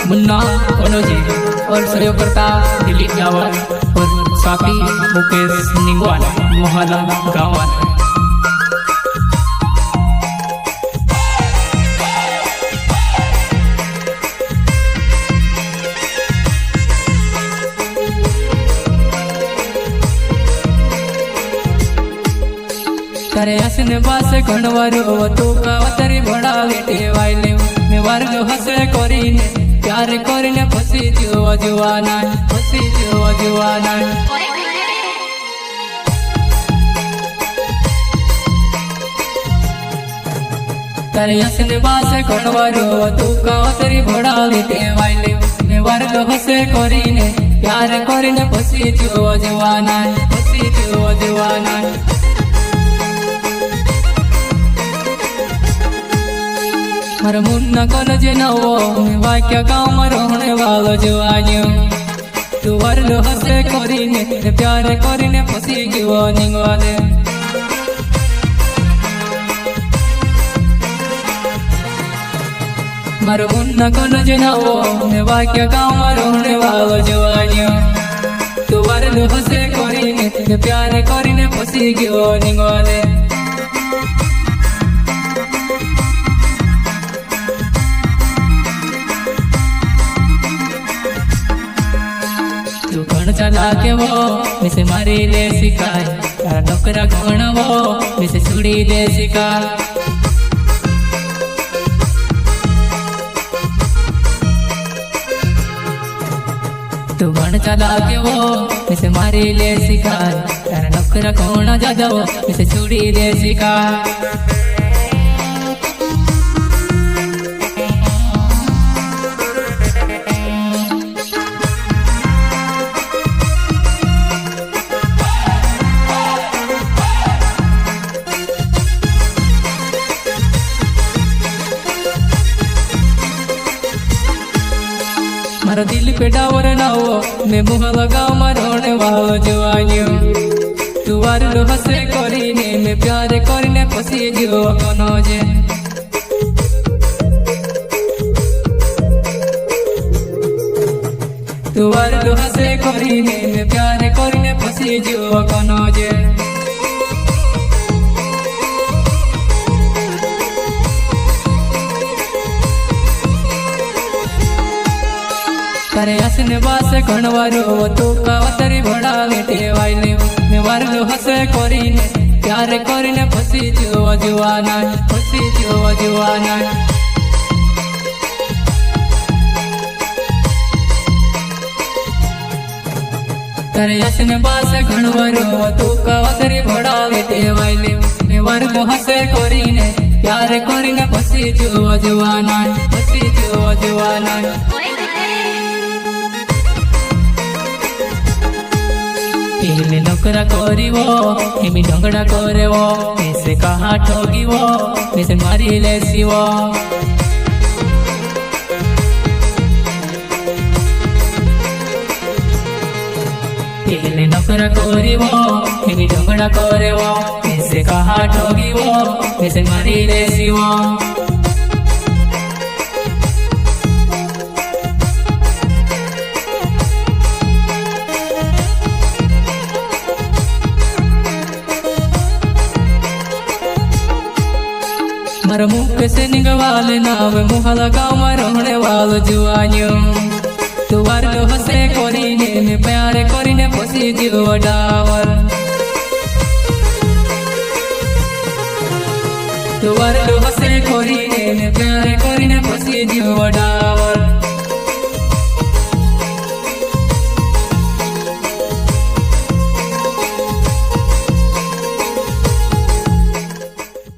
मुन्ना कनौजी और सहयोगकर्ता दिलीप जावर और साथी मुकेश निंगवाल मोहल्ला गांवाल। तारे हसने बास घणवारो तू कावतरी भणावे टेवायले मैं वारलो हसे करीने प्यार करीने फसी जो जुवाना फसी जो जुवाना। तारे हसने बास घणवारो तू कावतरी भणावे टेवायले मैं वारलो हसे करीने प्यार करीने फसी जो जुवाना फसी जो जुवाना। मारा मुन्ना कॉलेज नवो वाक्य गाँव में रहने वालो जुआनियो तू वारलो हसे करीने प्यार करीने फसी गयो निंगवाले। मारा मुन्ना कॉलेज नवो वाक्य गाँव में रहने वालो जुआनियो तू वारलो हसे करीने प्यार करीने फसी गयो निंगवाले। चला के वो मिसे मारी ले सिखाए तारा नौकरा कौन वो मिसे सुड़ी ले सिखा। तू गण चला के वो मिसे मारी ले सिखाए तारा नौकरा कौन जा जाओ मिसे सुड़ी ले सिखा। मारा दिल पे डावर नाओ मैं मुँह लगाओ मरोने वालो जुआनियो तू वारलो हसे करीने मैं प्यार करीने फसी जो कनौजे। तू वारलो हसे करीने मैं प्यार करीने फसी जो कनौजे। तारे हसने बास घणवारो तू कावतरी भणावे टेवायले मैं वारलो हसे करीने प्यार करीने फसी जो जुवाना फसी जो जुवाना। तारे हसने बास घणवारो तू कावतरी भणावे टेवायले मैं वारलो हसे करीने प्यार करीने फसी जो जुवाना फसी जो जुवाना। पहले नौकरा करीवो हेमी ढंगड़ा करेवो ऐसे कहा ठोगीवो ऐसे मारी लेसीवो। पहले नौकरा करीवो हेमी ढंगड़ा करेवो ऐसे कहा ठोगीवो ऐसे मारी लेसीवो। मारा मुख से निगवाल नाव मुँह लगाओ मरोने वालो जुआनियो तू वारलो हसे करीने मैं प्यार करीने फसी जो डावर। तू वारलो हसे करीने मैं प्यार करीने फसी जो डावर।